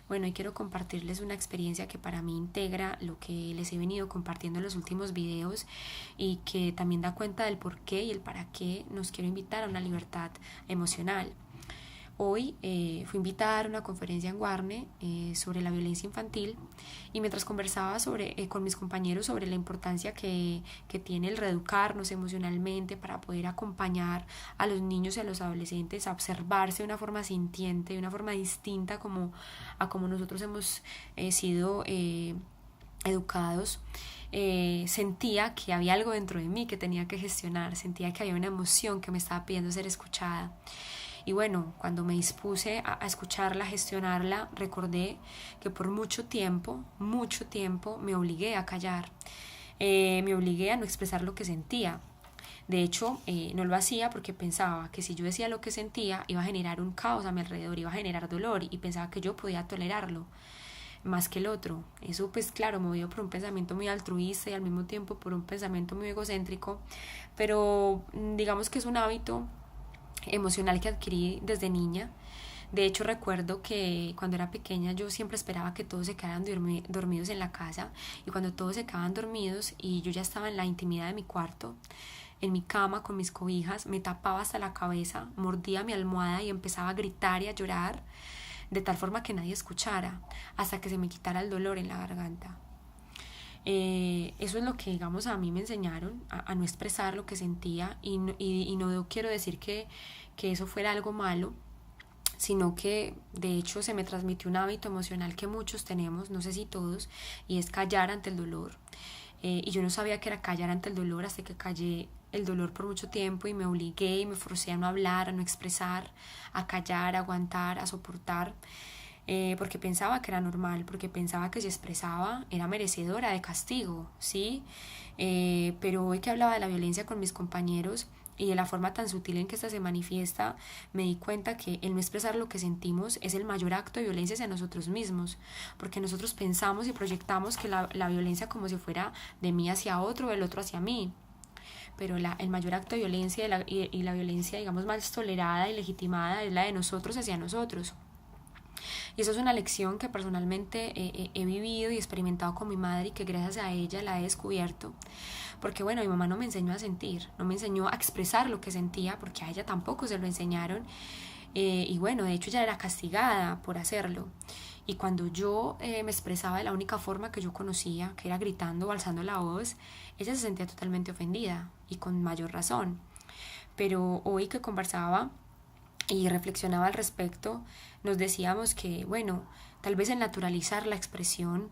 Bueno, y quiero compartirles una experiencia que para mí integra lo que les he venido compartiendo en los últimos videos y que también da cuenta del por qué y el para qué nos quiero invitar a una libertad emocional. Hoy fui invitada a dar una conferencia en Guarne sobre la violencia infantil y mientras conversaba con mis compañeros sobre la importancia que tiene el reeducarnos emocionalmente para poder acompañar a los niños y a los adolescentes a observarse de una forma sintiente, de una forma distinta a como nosotros hemos sido educados, sentía que había algo dentro de mí que tenía que gestionar, sentía que había una emoción que me estaba pidiendo ser escuchada. Y bueno, cuando me dispuse a escucharla, a gestionarla, recordé que por mucho tiempo, me obligué a callar. Me obligué a no expresar lo que sentía. De hecho, no lo hacía porque pensaba que si yo decía lo que sentía iba a generar un caos a mi alrededor, iba a generar dolor y pensaba que yo podía tolerarlo más que el otro. Eso pues claro, movido por un pensamiento muy altruista y al mismo tiempo por un pensamiento muy egocéntrico, pero digamos que es un hábito emocional que adquirí desde niña. De hecho, recuerdo que cuando era pequeña yo siempre esperaba que todos se quedaran dormidos en la casa, y cuando todos se quedaban dormidos y yo ya estaba en la intimidad de mi cuarto, en mi cama con mis cobijas, me tapaba hasta la cabeza, mordía mi almohada y empezaba a gritar y a llorar de tal forma que nadie escuchara, hasta que se me quitara el dolor en la garganta. Eso es lo que, digamos, a mí me enseñaron a no expresar lo que sentía, y no quiero decir que eso fuera algo malo, sino que de hecho se me transmitió un hábito emocional que muchos tenemos, no sé si todos, y es callar ante el dolor. Y yo no sabía que era callar ante el dolor hasta que callé el dolor por mucho tiempo y me obligué y me forcé a no hablar, a no expresar, a callar, a aguantar, a soportar, porque pensaba que era normal, porque pensaba que si expresaba era merecedora de castigo, ¿sí? Pero hoy que hablaba de la violencia con mis compañeros y de la forma tan sutil en que esta se manifiesta, me di cuenta que el no expresar lo que sentimos es el mayor acto de violencia hacia nosotros mismos, porque nosotros pensamos y proyectamos que la violencia como si fuera de mí hacia otro o del otro hacia mí, pero el mayor acto de violencia y la violencia, digamos, más tolerada y legitimada es la de nosotros hacia nosotros. Y eso es una lección que personalmente he vivido y experimentado con mi madre, y que gracias a ella la he descubierto. Porque bueno, mi mamá no me enseñó a sentir, no me enseñó a expresar lo que sentía, porque a ella tampoco se lo enseñaron. Y bueno, de hecho ella era castigada por hacerlo. Y cuando yo me expresaba de la única forma que yo conocía, que era gritando o alzando la voz, ella se sentía totalmente ofendida, y con mayor razón. Pero hoy que conversaba y reflexionaba al respecto, nos decíamos que, bueno, tal vez el naturalizar la expresión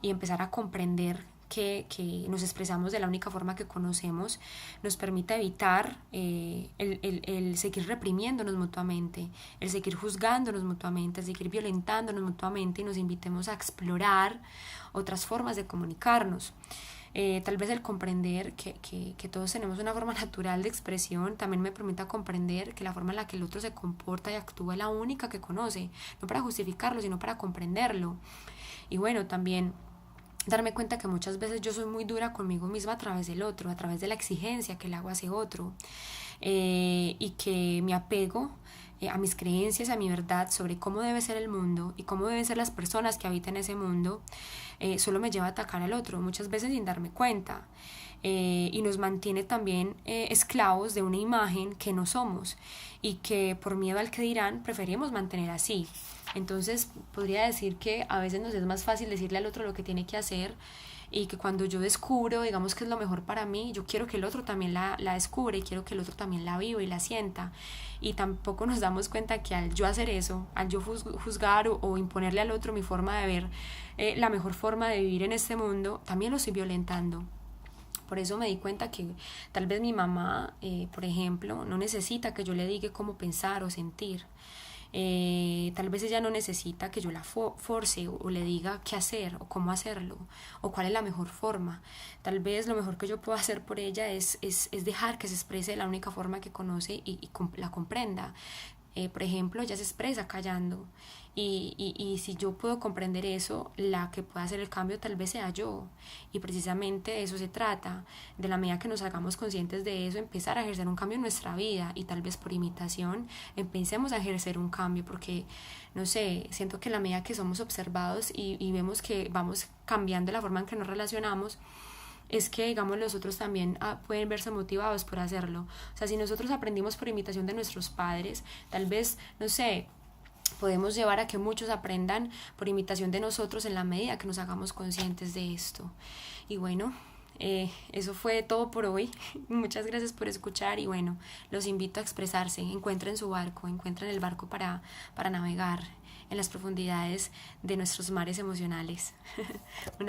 y empezar a comprender que nos expresamos de la única forma que conocemos, nos permite evitar el seguir reprimiéndonos mutuamente, el seguir juzgándonos mutuamente, el seguir violentándonos mutuamente, y nos invitemos a explorar otras formas de comunicarnos. Tal vez el comprender que todos tenemos una forma natural de expresión también me permita comprender que la forma en la que el otro se comporta y actúa es la única que conoce, no para justificarlo, sino para comprenderlo. Y bueno, también darme cuenta que muchas veces yo soy muy dura conmigo misma a través del otro, a través de la exigencia que le hago hacia otro, y que me apego a mis creencias, a mi verdad sobre cómo debe ser el mundo y cómo deben ser las personas que habitan ese mundo, solo me lleva a atacar al otro, muchas veces sin darme cuenta. Y nos mantiene también esclavos de una imagen que no somos, y que por miedo al que dirán preferimos mantener así. Entonces podría decir que a veces nos es más fácil decirle al otro lo que tiene que hacer, y que cuando yo descubro, digamos, que es lo mejor para mí, yo quiero que el otro también la descubra, y quiero que el otro también la viva y la sienta. Y tampoco nos damos cuenta que al yo hacer eso, al yo juzgar o imponerle al otro mi forma de ver la mejor forma de vivir en este mundo, también lo estoy violentando. Por eso me di cuenta que tal vez mi mamá, por ejemplo, no necesita que yo le diga cómo pensar o sentir. Tal vez ella no necesita que yo la force o le diga qué hacer o cómo hacerlo o cuál es la mejor forma. Tal vez lo mejor que yo puedo hacer por ella es dejar que se exprese de la única forma que conoce y la comprenda. Por ejemplo, ella se expresa callando, y si yo puedo comprender eso, la que pueda hacer el cambio tal vez sea yo. Y precisamente de eso se trata, de la medida que nos hagamos conscientes de eso, empezar a ejercer un cambio en nuestra vida y tal vez por imitación empecemos a ejercer un cambio, porque no sé, siento que la medida que somos observados y vemos que vamos cambiando la forma en que nos relacionamos, es que, digamos, los otros también pueden verse motivados por hacerlo. O sea, si nosotros aprendimos por imitación de nuestros padres, tal vez, no sé, podemos llevar a que muchos aprendan por imitación de nosotros en la medida que nos hagamos conscientes de esto. Y bueno, eso fue todo por hoy. Muchas gracias por escuchar y bueno, los invito a expresarse. Encuentren su barco, encuentren el barco para navegar en las profundidades de nuestros mares emocionales. Una